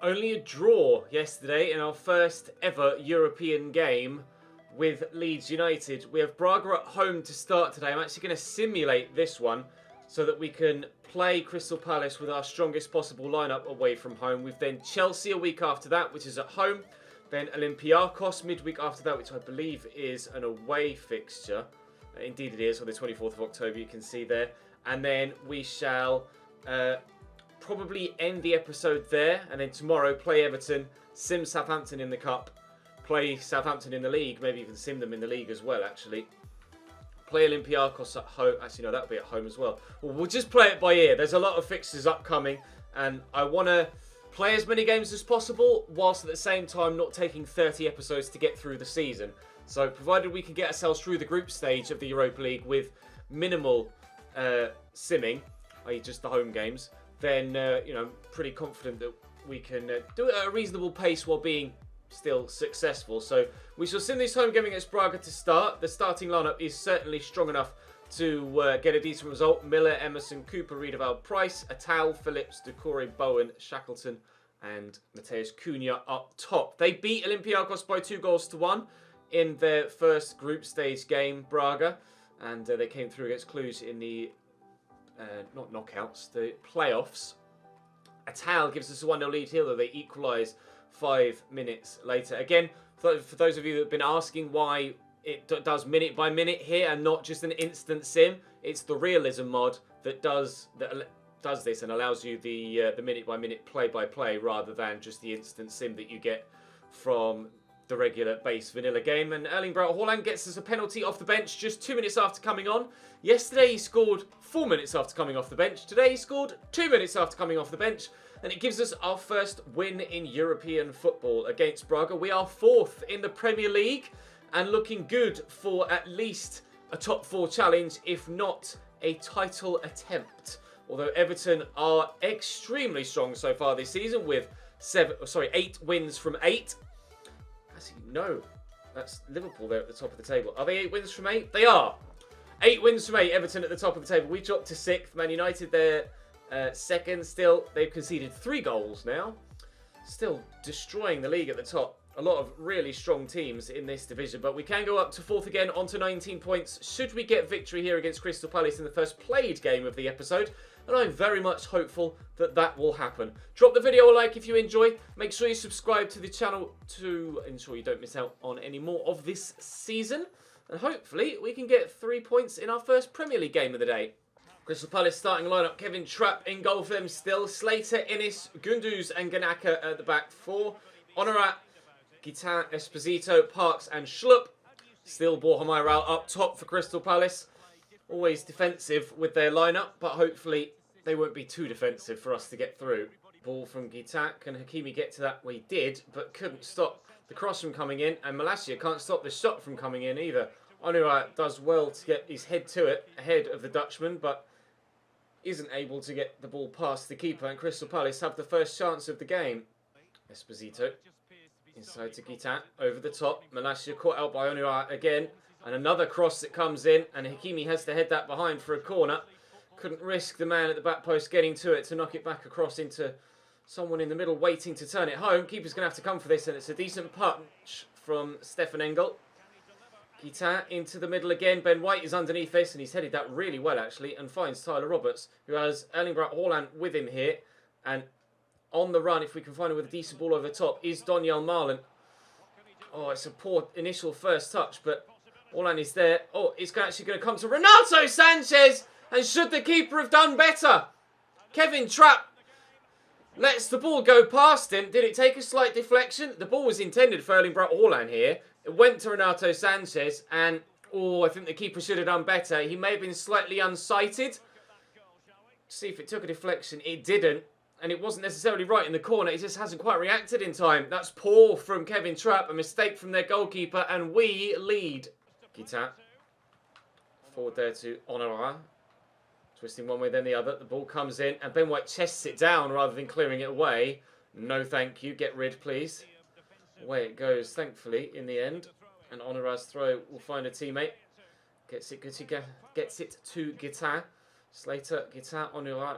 Only a draw yesterday in our first ever European game with Leeds United. We have Braga at home to start today. I'm actually going to simulate this one so that we can play Crystal Palace with our strongest possible lineup away from home. We've then Chelsea a week after that, which is at home. Then Olympiacos midweek after that, which I believe is an away fixture. Indeed it is, on the 24th of October, you can see there. And then we shall probably end the episode there. And then tomorrow, play Everton, sim Southampton in the Cup, play Southampton in the league, maybe even sim them in the league as well, actually. Play Olympiacos at home. Actually, no, that'll be at home as well. We'll just play it by ear. There's a lot of fixtures upcoming, and I want to play as many games as possible, whilst at the same time not taking 30 episodes to get through the season. So, provided we can get ourselves through the group stage of the Europa League with minimal simming, i.e. just the home games, then, pretty confident that we can do it at a reasonable pace while being still successful. So, we shall sim this home game against Braga to start. The starting lineup is certainly strong enough to get a decent result. Miller, Emerson, Cooper, Riedewald, Price, Atal, Phillips, Decore, Bowen, Shackleton, and Mateus Cunha up top. They beat Olympiacos by 2-1 in their first group stage game, Braga, and they came through against Cluj in the not knockouts, the playoffs. Atal gives us a 1-0 lead here, though they equalise 5 minutes later. Again, for those of you that have been asking why it does minute by minute here and not just an instant sim, it's the realism mod that does this and allows you the minute by minute play by play rather than just the instant sim that you get from the regular base vanilla game. And Erling Braut Haaland gets us a penalty off the bench just 2 minutes after coming on. Yesterday he scored 4 minutes after coming off the bench. Today he scored 2 minutes after coming off the bench. And it gives us our first win in European football against Braga. We are 4th in the Premier League and looking good for at least a top 4 challenge, if not a title attempt. Although Everton are extremely strong so far this season with 8 wins from 8. Actually, no, that's Liverpool there at the top of the table. Are they 8 wins from 8? They are. 8 wins from 8, Everton at the top of the table. We dropped to 6th. Man United there, 2nd still. They've conceded 3 goals now. Still destroying the league at the top. A lot of really strong teams in this division, but we can go up to 4th again, onto 19 points, should we get victory here against Crystal Palace in the first played game of the episode, and I'm very much hopeful that that will happen. Drop the video a like if you enjoy, make sure you subscribe to the channel to ensure you don't miss out on any more of this season, and hopefully we can get 3 points in our first Premier League game of the day. Crystal Palace starting lineup, Kevin Trapp in goal for them still, Slater, Innis, Gunduz and Ganaka at the back 4, Honorat, Guitin, Esposito, Parks and Schlupp. Still Borja up top for Crystal Palace. Always defensive with their lineup, but hopefully they won't be too defensive for us to get through. Ball from Guitin. Can Hakimi get to that? Well, he did, but couldn't stop the cross from coming in. And Malacia can't stop the shot from coming in either. Onura does well to get his head to it, ahead of the Dutchman, but isn't able to get the ball past the keeper. And Crystal Palace have the first chance of the game. Esposito. Inside to Guitin, over the top. Malacia caught out by Onura again. And another cross that comes in. And Hakimi has to head that behind for a corner. Couldn't risk the man at the back post getting to it to knock it back across into someone in the middle waiting to turn it home. Keeper's going to have to come for this. And it's a decent punch from Stefan Engel. Guitin into the middle again. Ben White is underneath this. And he's headed that really well actually. And finds Tyler Roberts, who has Erling Braut Haaland with him here. And on the run, if we can find him with a decent ball over the top, is Donyell Marlon. Oh, it's a poor initial first touch, but Haaland is there. Oh, it's actually going to come to Renato Sanchez. And should the keeper have done better? Kevin Trapp lets the ball go past him. Did it take a slight deflection? The ball was intended for Erling Braut Haaland here. It went to Renato Sanchez, and I think the keeper should have done better. He may have been slightly unsighted. See if it took a deflection. It didn't. And it wasn't necessarily right in the corner. He just hasn't quite reacted in time. That's poor from Kevin Trapp. A mistake from their goalkeeper. And we lead. Guitin. Forward there to Honora. Twisting one way then the other. The ball comes in. And Ben White chests it down rather than clearing it away. No thank you. Get rid, please. Away it goes, thankfully, in the end. And Honora's throw will find a teammate. Gets it to Guitin. Slater, Guitin, Honora.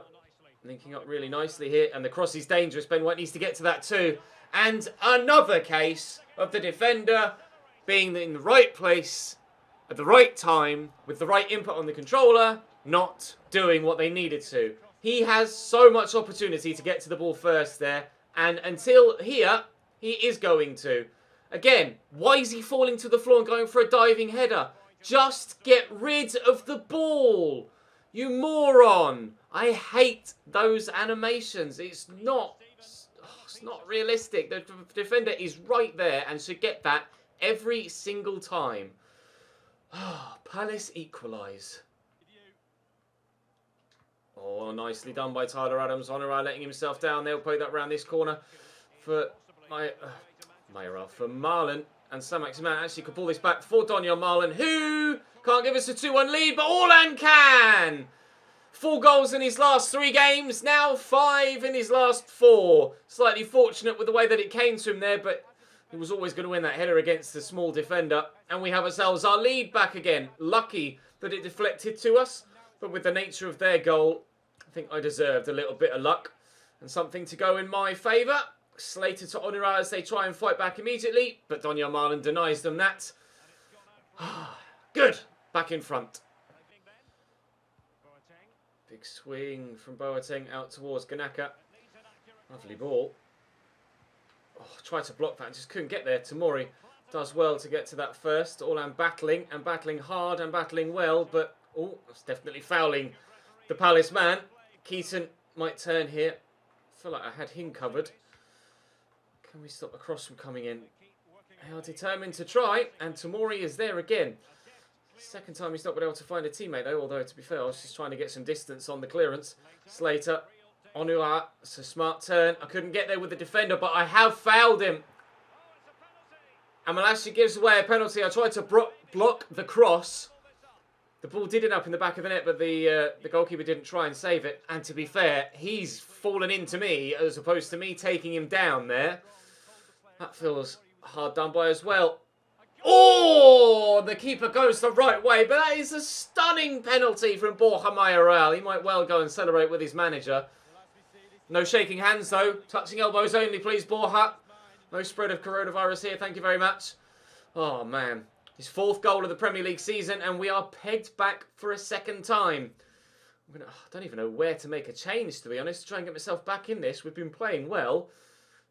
linking up really nicely here. And the cross is dangerous. Ben White needs to get to that too. And another case of the defender being in the right place at the right time with the right input on the controller, not doing what they needed to. He has so much opportunity to get to the ball first there, and until here, he is going to. Again, why is he falling to the floor and going for a diving header? Just get rid of the ball, you moron. I hate those animations. It's not realistic. The defender is right there and should get that every single time. Palace equalise. Oh, nicely done by Tyler Adams. Honorar letting himself down. They'll play that round this corner for for Marlon. And Saint-Maximin actually could pull this back for Donyell Marlon, who can't give us a 2-1 lead, but Orlan can! 4 goals in his last 3 games, now 5 in his last 4. Slightly fortunate with the way that it came to him there, but he was always going to win that header against the small defender. And we have ourselves our lead back again. Lucky that it deflected to us, but with the nature of their goal, I think I deserved a little bit of luck and something to go in my favour. Slater to Honorar as they try and fight back immediately, but Donyell Marlon denies them that. Good. Back in front. Big swing from Boateng out towards Ganaka. Lovely ball. Oh, tried to block that and just couldn't get there. Tamori does well to get to that first. Orlan battling and battling hard and battling well, but that's definitely fouling the Palace man. Keaton might turn here. I feel like I had him covered. Can we stop the cross from coming in? They are determined to try, and Tamori is there again. Second time he's not been able to find a teammate though, although to be fair, I was just trying to get some distance on the clearance. Slater, Onua, it's a smart turn. I couldn't get there with the defender, but I have fouled him. And Malacia gives away a penalty. I tried to block the cross. The ball did end up in the back of the net, but the goalkeeper didn't try and save it. And to be fair, he's fallen into me as opposed to me taking him down there. That feels hard done by as well. Oh, the keeper goes the right way, but that is a stunning penalty from Borja Mayoral. He might well go and celebrate with his manager. No shaking hands though. Touching elbows only, please, Borja. No spread of coronavirus here, thank you very much. Oh, man. His 4th goal of the Premier League season, and we are pegged back for a second time. I don't even know where to make a change, to be honest, to try and get myself back in this. We've been playing well.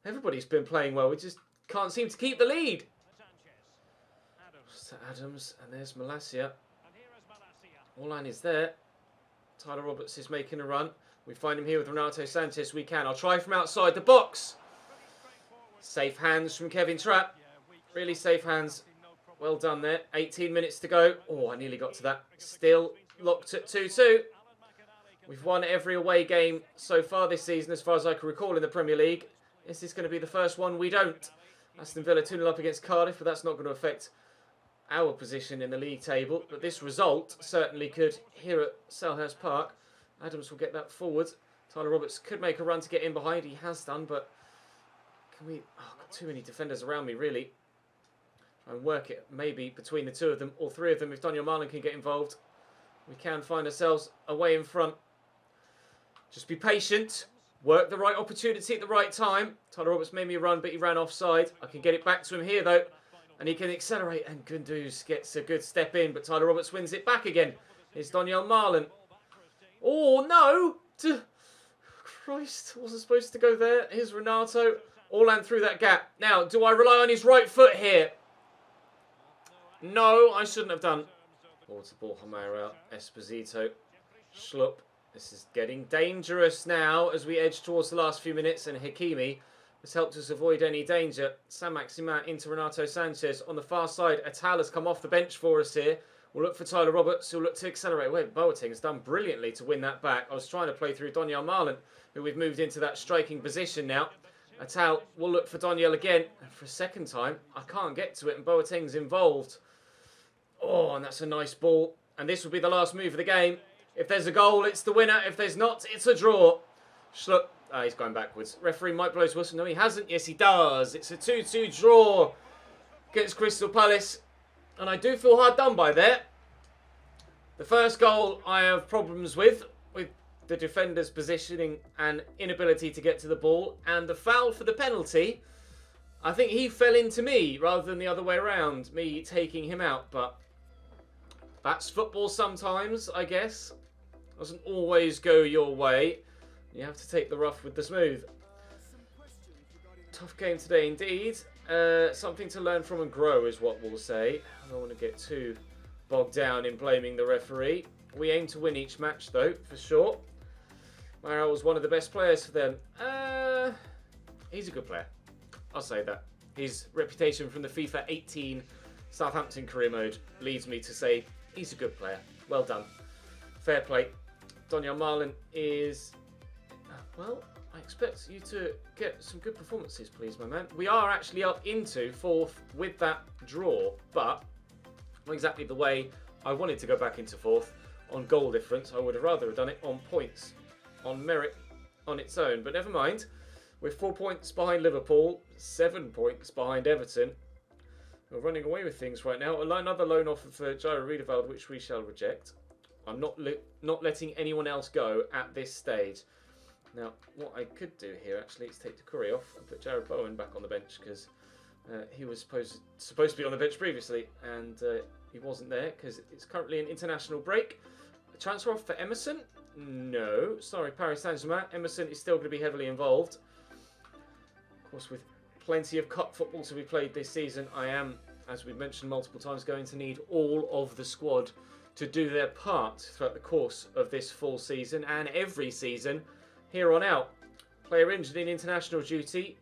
Everybody's been playing well. We just can't seem to keep the lead. So Adams, and there's Malacia. Orlan is there. Tyler Roberts is making a run. We find him here with Renato Sanchez. We can. I'll try from outside the box. Safe hands from Kevin Trapp. Really safe hands. Well done there. 18 minutes to go. Oh, I nearly got to that. Still locked at 2-2. We've won every away game so far this season, as far as I can recall, in the Premier League. Is this going to be the first one we don't? Aston Villa 2-0 up against Cardiff, but that's not going to affect our position in the league table. But this result certainly could here at Selhurst Park. Adams will get that forward. Tyler Roberts could make a run to get in behind. He has done, but can we... Oh, got too many defenders around me, really. Try and work it maybe between the 2 of them or 3 of them if Donyell Marlon can get involved. We can find ourselves away in front. Just be patient. Work the right opportunity at the right time. Tyler Roberts made me run, but he ran offside. I can get it back to him here, though. And he can accelerate. And Kunduz gets a good step in, but Tyler Roberts wins it back again. Here's Donyell Marlon. Oh, no! Christ, wasn't supposed to go there. Here's Renato. Orlan through that gap. Now, do I rely on his right foot here? No, I shouldn't have done. Water ball, Hamara, Esposito, Schlupp. This is getting dangerous now as we edge towards the last few minutes, and Hakimi has helped us avoid any danger. Saint-Maximin into Renato Sanchez. On the far side, Atal has come off the bench for us here. We'll look for Tyler Roberts, who'll look to accelerate. Wait, Boateng has done brilliantly to win that back. I was trying to play through Donyell Marlon, who we've moved into that striking position now. Atal will look for Donyell again. And for a second time, I can't get to it, and Boateng's involved. Oh, and that's a nice ball. And this will be the last move of the game. If there's a goal, it's the winner. If there's not, it's a draw. Schlupp. He's going backwards. Referee might blow his whistle. No, he hasn't. Yes, he does. It's a 2-2 draw against Crystal Palace. And I do feel hard done by there. The first goal I have problems with the defender's positioning and inability to get to the ball, and the foul for the penalty, I think he fell into me rather than the other way around, me taking him out. But that's football sometimes, I guess. Doesn't always go your way. You have to take the rough with the smooth. Tough game today indeed. Something to learn from and grow is what we'll say. I don't want to get too bogged down in blaming the referee. We aim to win each match though, for sure. Mara was one of the best players for them. He's a good player. I'll say that. His reputation from the FIFA 18 Southampton career mode leads me to say he's a good player. Well done. Fair play. Donyell Marlin is... well, I expect you to get some good performances, please, my man. We are actually up into 4th with that draw, but not exactly the way I wanted to go back into 4th on goal difference. I would have rather have done it on points, on merit, on its own. But never mind. We're 4 points behind Liverpool, 7 points behind Everton. We're running away with things right now. Another loan offer for Jairo Riedewald, which we shall reject. I'm not letting anyone else go at this stage. Now, what I could do here, actually, is take Curry off and put Jared Bowen back on the bench, because he was supposed to be on the bench previously, and he wasn't there, because it's currently an international break. A transfer off for Emerson? No. Sorry, Paris Saint-Germain. Emerson is still going to be heavily involved. Of course, with plenty of cup football to be played this season, I am, as we've mentioned multiple times, going to need all of the squad to do their part throughout the course of this full season and every season here on out. Player injured in international duty.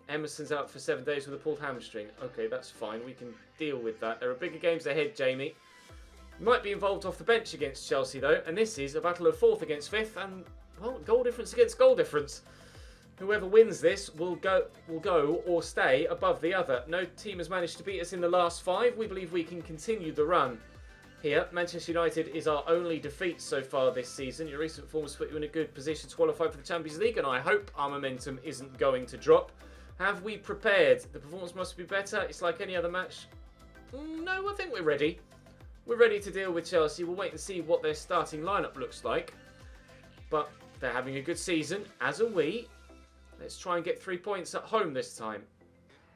Emerson's out for 7 days with a pulled hamstring. Okay, that's fine. We can deal with that. There are bigger games ahead, Jamie. Might be involved off the bench against Chelsea, though. And this is a battle of 4th against 5th. And, well, goal difference against goal difference. Whoever wins this will go or stay above the other. No team has managed to beat us in the last 5. We believe we can continue the run here. Manchester United is our only defeat so far this season. Your recent form has put you in a good position to qualify for the Champions League, and I hope our momentum isn't going to drop. Have we prepared? The performance must be better. It's like any other match. No, I think we're ready. We're ready to deal with Chelsea. We'll wait and see what their starting lineup looks like. But they're having a good season, as are we. Let's try and get 3 points at home this time.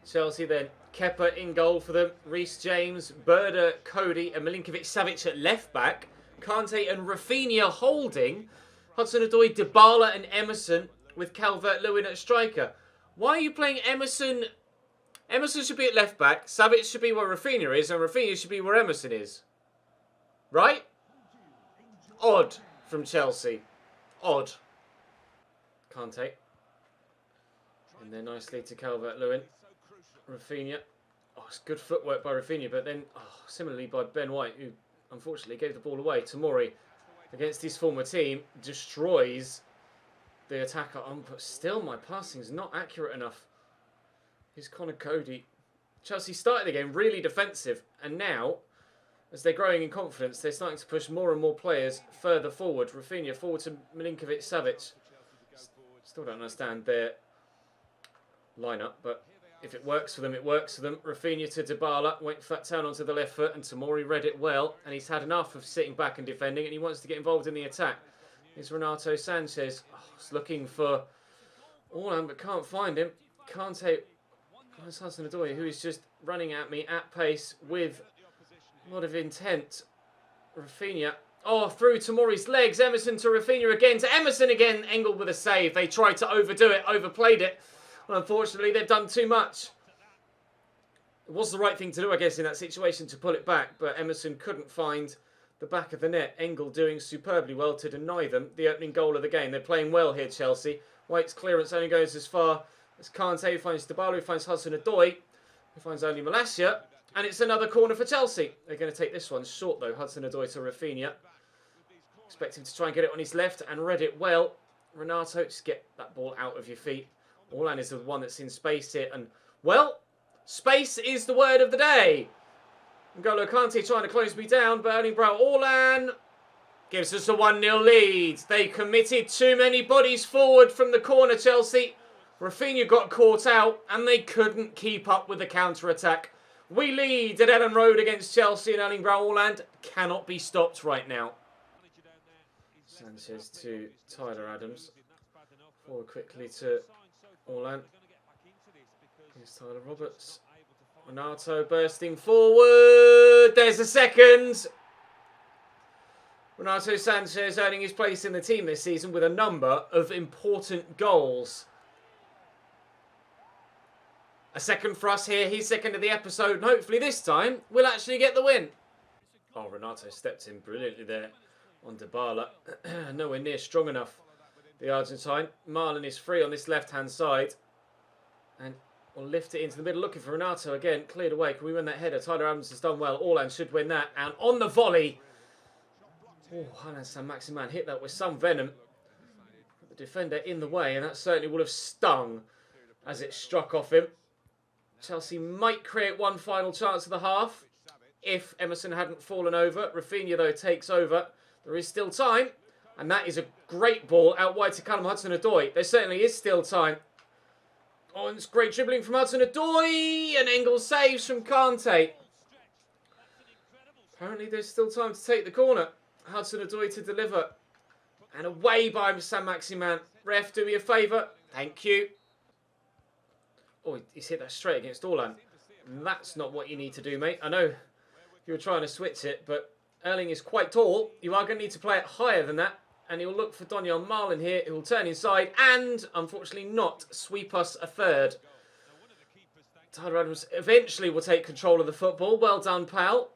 Chelsea then. Kepa in goal for them. Reece James, Berda, Cody and Milinkovic-Savic at left back. Kante and Rafinha holding. Hudson-Odoi, Dybala and Emerson with Calvert-Lewin at striker. Why are you playing Emerson? Emerson should be at left back. Savic should be where Rafinha is, and Rafinha should be where Emerson is. Right? Odd from Chelsea. Odd. Kante. And then nicely to Calvert-Lewin. Rafinha. Oh, it's good footwork by Rafinha, but then similarly by Ben White, who unfortunately gave the ball away. Tomori, against his former team, destroys the attacker. But still, my passing is not accurate enough. Here's Connor Cody. Chelsea started the game really defensive, and now, as they're growing in confidence, they're starting to push more and more players further forward. Rafinha forward to Milinkovic-Savic. Still don't understand their lineup, but if it works for them, it works for them. Rafinha to Dybala, went for that turn onto the left foot, and Tomori read it well, and he's had enough of sitting back and defending, and he wants to get involved in the attack. Here's Renato Sanchez. He's looking for Orlan, but can't find him. Kante, Hudson-Odoi, who is just running at me at pace with a lot of intent. Rafinha. Oh, through Tomori's legs. Emerson to Rafinha again. To Emerson again. Engel with a save. They tried to overdo it, overplayed it. Well, unfortunately, they've done too much. It was the right thing to do, I guess, in that situation to pull it back, but Emerson couldn't find the back of the net. Engel doing superbly well to deny them the opening goal of the game. They're playing well here, Chelsea. White's clearance only goes as far as Kante, who finds Dybala, who finds Hudson-Odoi, who finds only Malacia, and it's another corner for Chelsea. They're going to take this one short, though. Hudson-Odoi to Rafinha. Expect him to try and get it on his left, and read it well. Renato, just get that ball out of your feet. Orlan is the one that's in space here, and, well, space is the word of the day. N'Golo Kante trying to close me down, but Erling Braut Orlan gives us a 1-0 lead. They committed too many bodies forward from the corner, Chelsea. Rafinha got caught out, and they couldn't keep up with the counter-attack. We lead at Ellen Road against Chelsea, and Erling Braut Orlan cannot be stopped right now. Sanchez to Tyler Adams. Forward quickly to Orlan. Here's Tyler Roberts. Renato bursting forward. There's a second. Renato Sanchez earning his place in the team this season with a number of important goals. A second for us here. He's second of the episode. And hopefully this time we'll actually get the win. Oh, Renato stepped in brilliantly there on Dybala. Nowhere near strong enough. The Argentine. Marlon is free on this left-hand side. And we'll lift it into the middle. Looking for Renato again. Cleared away. Can we win that header? Tyler Adams has done well. Orlan should win that. And on the volley. Oh, Hanan Saint-Maximin hit that with some venom. The defender in the way. And that certainly would have stung as it struck off him. Chelsea might create one final chance of the half. If Emerson hadn't fallen over. Rafinha, though, takes over. There is still time. And that is a great ball out wide to Callum Hudson-Odoi. There certainly is still time. Oh, and it's great dribbling from Hudson-Odoi. And Engel saves from Kante. Apparently there's still time to take the corner. Hudson-Odoi to deliver. And away by Saint-Maximin. Ref, do me a favour. Thank you. Oh, he's hit that straight against Orlan. That's not what you need to do, mate. I know you were trying to switch it, but Erling is quite tall. You are going to need to play it higher than that. And he'll look for Donyell Marlin here, who will turn inside and, unfortunately, not sweep us a third. Tyler Adams eventually will take control of the football. Well done, pal.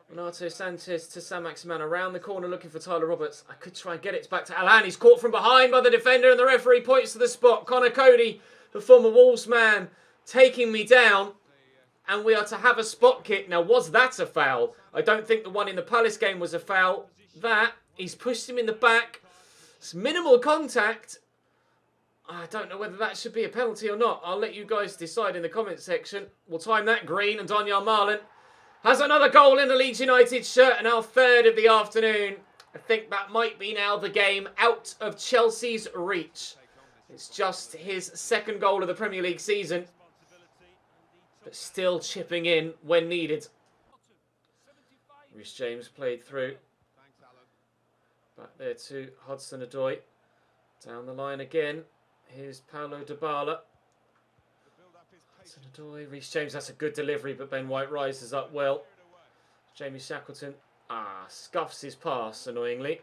Renato Sanchez to Saint-Maximin around the corner looking for Tyler Roberts. I could try and get it back to Alan. He's caught from behind by the defender and the referee points to the spot. Connor Cody, the former Wolves man, taking me down. And we are to have a spot kick. Now, was that a foul? I don't think the one in the Palace game was a foul. That, he's pushed him in the back. It's minimal contact. I don't know whether that should be a penalty or not. I'll let you guys decide in the comment section. We'll time that green. And Donyell Marlin has another goal in the Leeds United shirt. And our third of the afternoon. I think that might be now the game out of Chelsea's reach. It's just his second goal of the Premier League season. But still chipping in when needed. Reece James played through. Back there to Hudson-Odoi. Down the line again. Here's Paulo Dybala. Hudson-Odoi. Reece James, that's a good delivery, but Ben White rises up well. Jamie Shackleton. Scuffs his pass, annoyingly.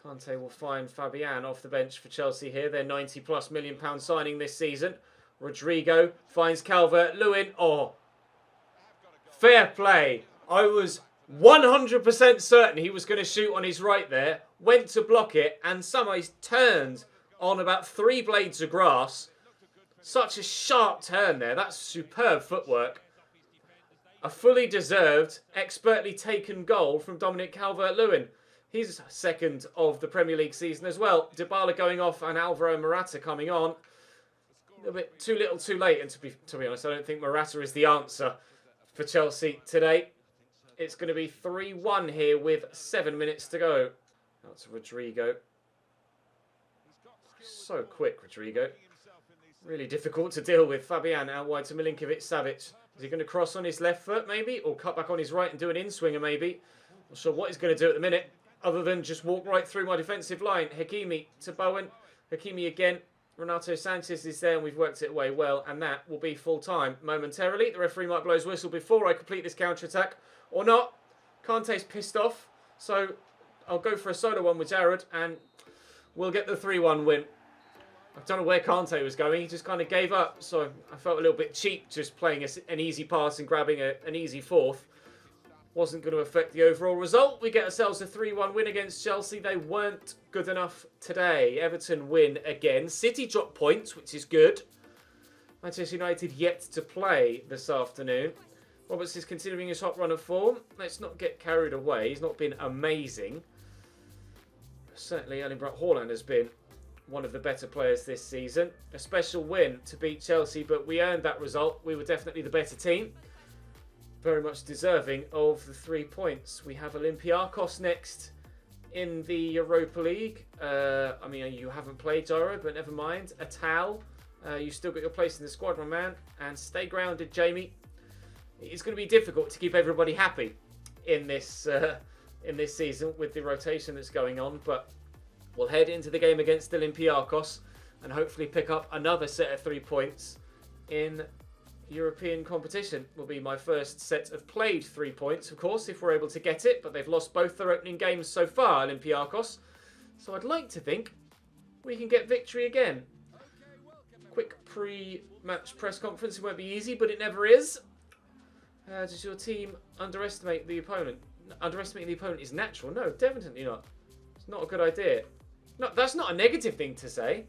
Kante will find Fabian off the bench for Chelsea here. Their £90+ million signing this season. Rodrigo finds Calvert-Lewin. Oh, fair play. I was 100% certain he was going to shoot on his right there. Went to block it and somehow he's turned on about 3 blades of grass. Such a sharp turn there. That's superb footwork. A fully deserved, expertly taken goal from Dominic Calvert-Lewin. He's second of the Premier League season as well. Dybala going off and Alvaro Morata coming on. A bit too little too late. And to be honest, I don't think Morata is the answer for Chelsea today. It's going to be 3-1 here with 7 minutes to go. That's Rodrigo. So quick, Rodrigo. Really difficult to deal with. Fabian out wide to Milinkovic-Savic. Is he going to cross on his left foot, maybe? Or cut back on his right and do an in-swinger, maybe? Not sure what he's going to do at the minute, other than just walk right through my defensive line. Hakimi to Bowen. Hakimi again. Renato Sanchez is there, and we've worked it away well, and that will be full-time momentarily. The referee might blow his whistle before I complete this counter-attack, or not. Kante's pissed off, so I'll go for a solo one with Jared, and we'll get the 3-1 win. I don't know where Kante was going. He just kind of gave up. So I felt a little bit cheap just playing an easy pass and grabbing an easy fourth. Wasn't going to affect the overall result. We get ourselves a 3-1 win against Chelsea. They weren't good enough today. Everton win again. City drop points, which is good. Manchester United yet to play this afternoon. Roberts is continuing his hot run of form. Let's not get carried away. He's not been amazing. Certainly Erling Braut Haaland has been one of the better players this season. A special win to beat Chelsea, but we earned that result. We were definitely the better team. Very much deserving of the 3 points. We have Olympiacos next in the Europa League. I mean, you haven't played, Gyro, but never mind. Atal, you still got your place in the squad, my man. And stay grounded, Jamie. It's going to be difficult to keep everybody happy in this season with the rotation that's going on, but we'll head into the game against Olympiacos and hopefully pick up another set of 3 points in European competition. Will be my first set of played 3 points, of course, if we're able to get it. But they've lost both their opening games so far, Olympiacos. So I'd like to think we can get victory again. Quick pre-match press conference. It won't be easy, but it never is. Does your team underestimate the opponent? Underestimating the opponent is natural. No, definitely not. It's not a good idea. No, that's not a negative thing to say.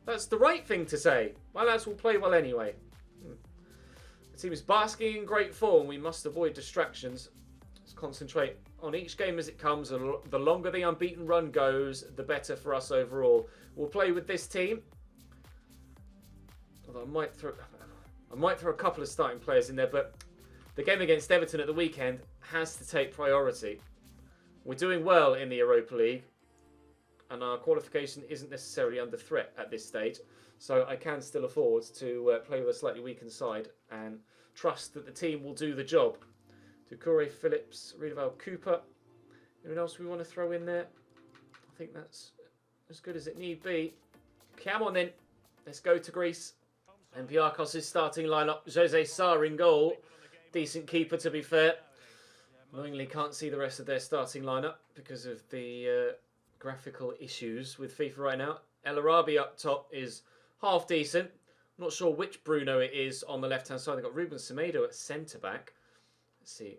That's the right thing to say. My lads will play well anyway. The team is basking in great form. We must avoid distractions. Let's concentrate on each game as it comes. The longer the unbeaten run goes, the better for us overall. We'll play with this team. Although I might throw a couple of starting players in there, but the game against Everton at the weekend has to take priority. We're doing well in the Europa League, and our qualification isn't necessarily under threat at this stage. So I can still afford to play with a slightly weakened side and trust that the team will do the job. Doucouré, Phillips, Riedewald, Cooper. Anyone else we want to throw in there? I think that's as good as it need be. Come on then. Let's go to Greece. Olympiacos' starting lineup. Jose Sarr in goal. Decent keeper, to be fair. Annoyingly can't see the rest of their starting lineup because of the graphical issues with FIFA right now. El Arabi up top is half decent. I'm not sure which Bruno it is on the left-hand side. They've got Ruben Semedo at centre-back. Let's see.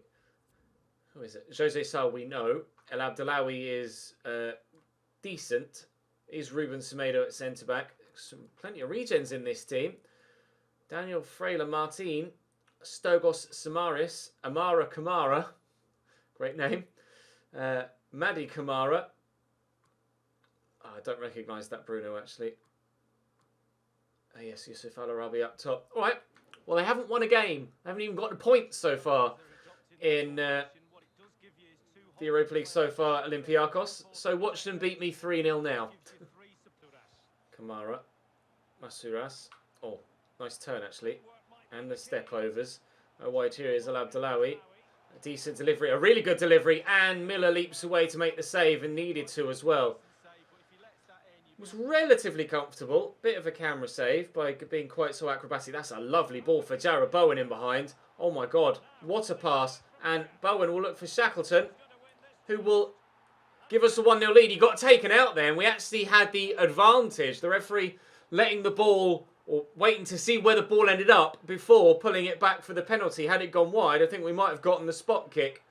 Who is it? Jose Sarr, we know. El Abdellaoui is decent. Is Ruben Semedo at centre-back. Plenty of regens in this team. Daniel Freyler Martin. Stogos Samaris. Amara Kamara. Great name. Madi Kamara. Oh, I don't recognise that Bruno, actually. Yes, Yusuf Al Arabi up top. All right. Well, they haven't won a game. They haven't even got a point so far in the Europa League so far, Olympiacos. So watch them beat me 3-0 now. Kamara. Masuras. Oh, nice turn, actually. And the step overs. Wide here is Al Abdellaoui. A decent delivery. A really good delivery. And Miller leaps away to make the save and needed to as well. Was relatively comfortable. Bit of a camera save by being quite so acrobatic. That's a lovely ball for Jarrod Bowen in behind. Oh my God. What a pass. And Bowen will look for Shackleton, who will give us a 1-0 lead. He got taken out there and we actually had the advantage. The referee letting the ball, or waiting to see where the ball ended up before pulling it back for the penalty. Had it gone wide, I think we might have gotten the spot kick.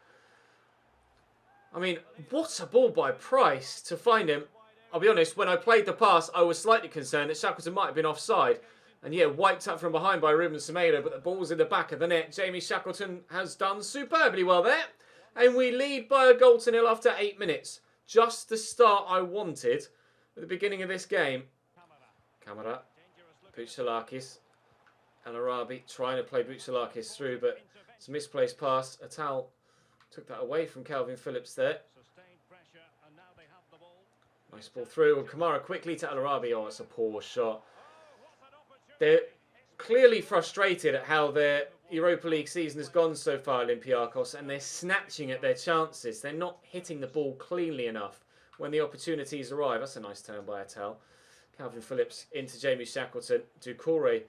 I mean, what a ball by Price to find him. I'll be honest, when I played the pass, I was slightly concerned that Shackleton might have been offside. And yeah, wiped up from behind by Ruben Semedo, but the ball's in the back of the net. Jamie Shackleton has done superbly well there. And we lead by a goal to nil after 8 minutes. Just the start I wanted at the beginning of this game. Kamara, Boutsalakis, El Arabi trying to play Boutsalakis through, but it's a misplaced pass. Atal took that away from Calvin Phillips there. Nice ball through. And Kamara quickly to El Arabi. Oh, it's a poor shot. They're clearly frustrated at how their Europa League season has gone so far, Olympiacos, and they're snatching at their chances. They're not hitting the ball cleanly enough when the opportunities arrive. That's a nice turn by Atal. Calvin Phillips into Jamie Shackleton. Doucouré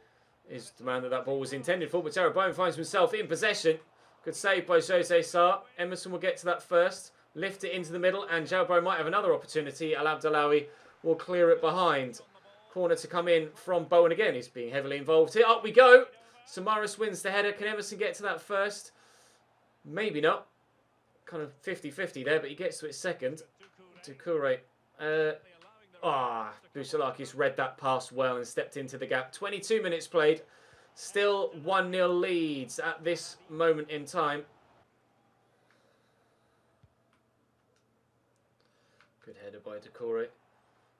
is the man that ball was intended for, but Jarrod Bowen finds himself in possession. Good save by Jose Sarr. Emerson will get to that first. Lift it into the middle, and Jarrod Bowen might have another opportunity. Al Abdellaoui will clear it behind. Corner to come in from Bowen again. He's being heavily involved here. Up we go. Samaris wins the header. Can Emerson get to that first? Maybe not. Kind of 50-50 there, but he gets to it second. Doucouré. Boutsalakis read that pass well and stepped into the gap. 22 minutes played. Still 1-0 leads at this moment in time. Good header by Doucouré.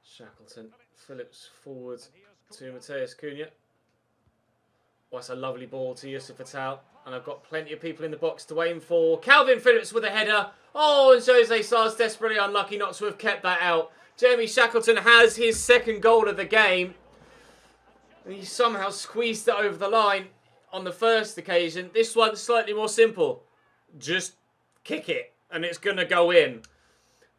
Shackleton. Phillips forward to Mateus Cunha. Oh, that's a lovely ball to Yusuf Atal. And I've got plenty of people in the box to aim for. Calvin Phillips with a header. Oh, and Jose Sarr's desperately unlucky not to have kept that out. Jamie Shackleton has his second goal of the game. And he somehow squeezed it over the line on the first occasion. This one's slightly more simple. Just kick it and it's going to go in.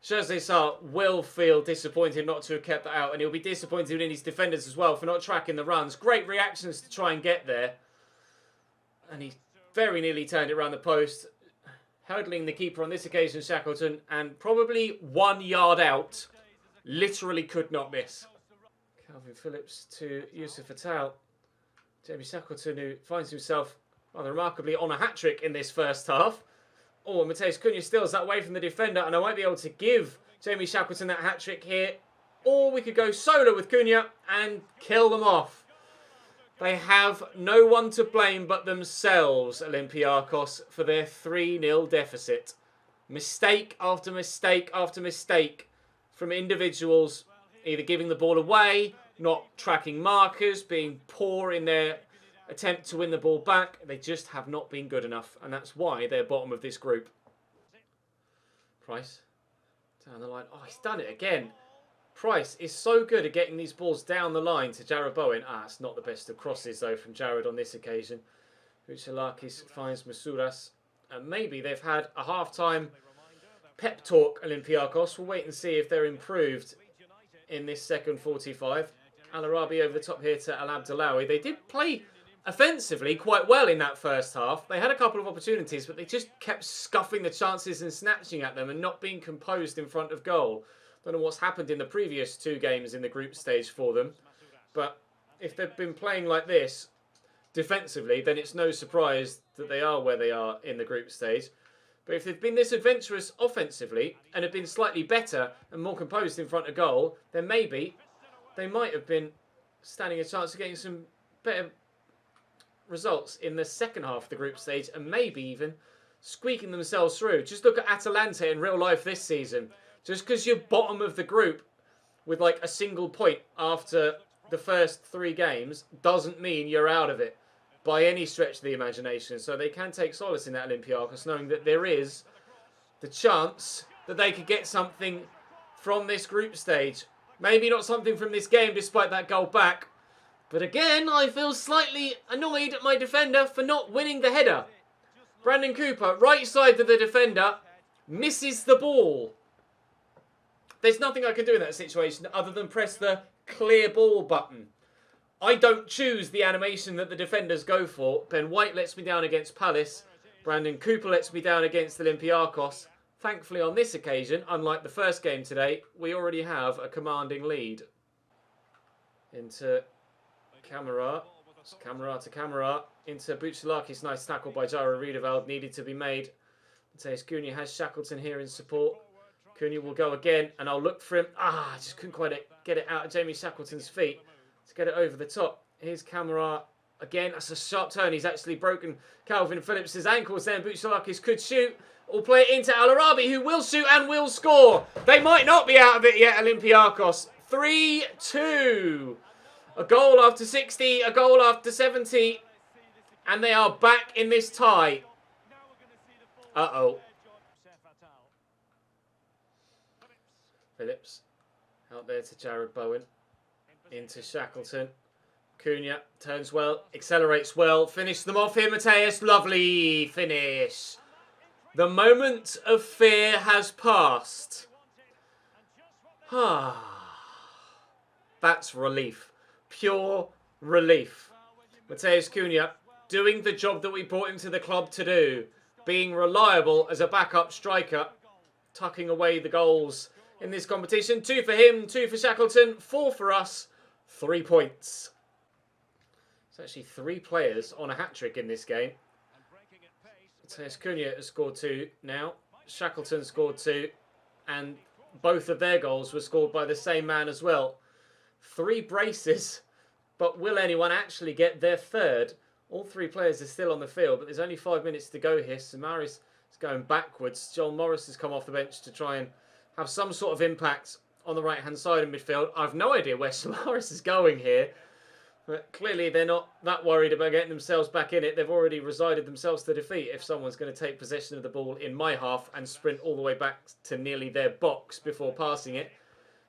Jose Sarr will feel disappointed not to have kept that out, and he'll be disappointed in his defenders as well for not tracking the runs. Great reactions to try and get there. And he very nearly turned it around the post. Hurdling the keeper on this occasion, Shackleton, and probably 1 yard out. Literally could not miss. Calvin Phillips to Yusuf Attal. Jamie Shackleton, who finds himself rather remarkably on a hat-trick in this first half. Oh, Mateus Cunha steals that away from the defender, and I might be able to give Jamie Shackleton that hat-trick here. Or we could go solo with Cunha and kill them off. They have no one to blame but themselves, Olympiacos, for their 3-0 deficit. Mistake after mistake after mistake from individuals, either giving the ball away, not tracking markers, being poor in their attempt to win the ball back. They just have not been good enough, and that's why they're bottom of this group. Price, down the line. Oh, he's done it again. Price is so good at getting these balls down the line to Jared Bowen. It's not the best of crosses, though, from Jared on this occasion. Vucilakis finds Masouras. And maybe they've had a half-time pep talk, Olympiacos. We'll wait and see if they're improved in this second 45. Al-Arabi over the top here to Al Abdullawi. They did play offensively quite well in that first half. They had a couple of opportunities, but they just kept scuffing the chances and snatching at them and not being composed in front of goal. Don't know what's happened in the previous 2 games in the group stage for them. But if they've been playing like this defensively, then it's no surprise that they are where they are in the group stage. But if they've been this adventurous offensively and have been slightly better and more composed in front of goal, then maybe they might have been standing a chance of getting some better results in the second half of the group stage and maybe even squeaking themselves through. Just look at Atalanta in real life this season. Just because you're bottom of the group with like a single point after the first 3 games doesn't mean you're out of it by any stretch of the imagination. So they can take solace in that Olympiacos, knowing that there is the chance that they could get something from this group stage. Maybe not something from this game despite that goal back. But again, I feel slightly annoyed at my defender for not winning the header. Brandon Cooper, right side of the defender, misses the ball. There's nothing I can do in that situation other than press the clear ball button. I don't choose the animation that the defenders go for. Ben White lets me down against Palace. Brandon Cooper lets me down against Olympiacos. Thankfully, on this occasion, unlike the first game today, we already have a commanding lead. Into Camara. Camara to Camara. Into Buchalakis. Nice tackle by Jairo Riedewald. Needed to be made. Mateus Cunha has Shackleton here in support. Cunha will go again, and I'll look for him. I just couldn't quite get it out of Jamie Shackleton's feet to get it over the top. Here's Camara again. That's a sharp turn. He's actually broken Calvin Phillips' ankles then. Buchalakis could shoot. Or play it into Al-Arabi, who will shoot and will score. They might not be out of it yet, Olympiacos. 3-2. A goal after 60, a goal after 70. And they are back in this tie. Uh-oh. Phillips out there to Jared Bowen. Into Shackleton. Cunha turns well, accelerates well. Finish them off here, Mateus. Lovely finish. The moment of fear has passed. That's relief. Pure relief. Mateus Cunha doing the job that we brought him to the club to do. Being reliable as a backup striker. Tucking away the goals in this competition. 2 for him, 2 for Shackleton, 4 for us, 3 points. It's actually 3 players on a hat-trick in this game. Mateus Cunha has scored 2 now. Shackleton scored 2. And both of their goals were scored by the same man as well. 3 braces. But will anyone actually get their third? All 3 players are still on the field, but there's only 5 minutes to go here. Samaris is going backwards. Joel Morris has come off the bench to try and have some sort of impact on the right-hand side of midfield. I've no idea where Samaris is going here. But clearly they're not that worried about getting themselves back in it. They've already resided themselves to defeat if someone's going to take possession of the ball in my half and sprint all the way back to nearly their box before passing it.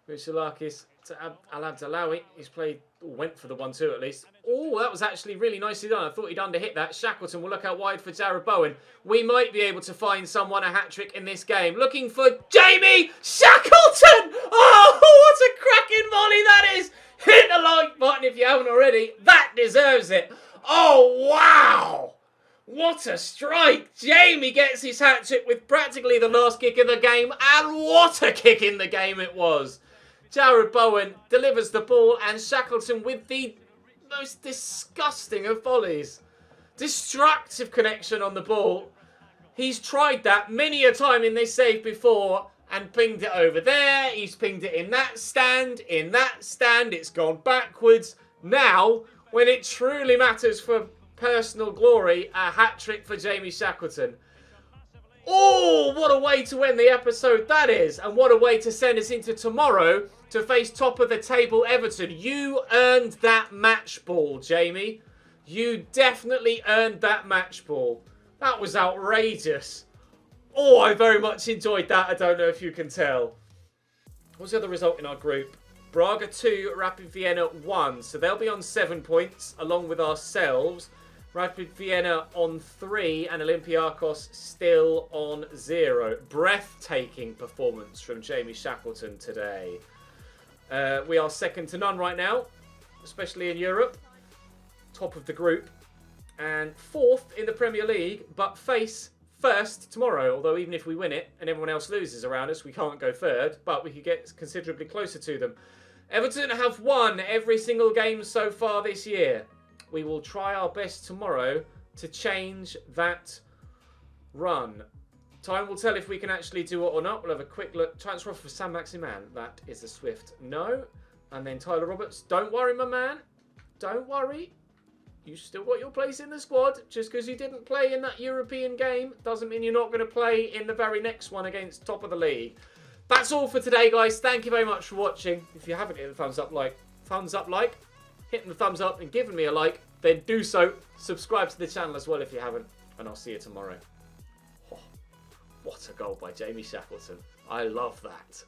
Vuchalakis to Al Abdullawi. He's played went for the 1-2 at least. Oh, that was actually really nicely done. I thought he'd underhit that. Shackleton will look out wide for Jared Bowen. We might be able to find someone a hat-trick in this game. Looking for Jamie Shackleton! Oh, what a cracking volley that is! Hit the like button if you haven't already. That deserves it. Oh, wow! What a strike! Jamie gets his hat-trick with practically the last kick of the game. And what a kick in the game it was! Jared Bowen delivers the ball and Shackleton with the most disgusting of volleys. Destructive connection on the ball. He's tried that many a time in this save before and pinged it over there. He's pinged it in that stand, It's gone backwards. Now, when it truly matters for personal glory, a hat-trick for Jamie Shackleton. Oh, what a way to end the episode that is. And what a way to send us into tomorrow to face top of the table Everton. You earned that match ball, Jamie. You definitely earned that match ball. That was outrageous. Oh, I very much enjoyed that. I don't know if you can tell. What's the other result in our group? Braga 2, Rapid Vienna 1. So they'll be on 7 points along with ourselves. Rapid Vienna on 3 and Olympiacos still on 0. Breathtaking performance from Jamie Shackleton today. We are second to none right now, especially in Europe. Top of the group. And 4th in the Premier League, but face first tomorrow. Although even if we win it and everyone else loses around us, we can't go 3rd, but we could get considerably closer to them. Everton have won every single game so far this year. We will try our best tomorrow to change that run. Time will tell if we can actually do it or not. We'll have a quick look. Transfer off for Sam Maximan. That is a swift no. And then Tyler Roberts. Don't worry, my man. Don't worry. You still got your place in the squad. Just because you didn't play in that European game doesn't mean you're not going to play in the very next one against top of the league. That's all for today, guys. Thank you very much for watching. If you haven't hit the thumbs up like, hitting the thumbs up and giving me a like, then do so. Subscribe to the channel as well if you haven't. And I'll see you tomorrow. Oh, what a goal by Jamie Shackleton. I love that.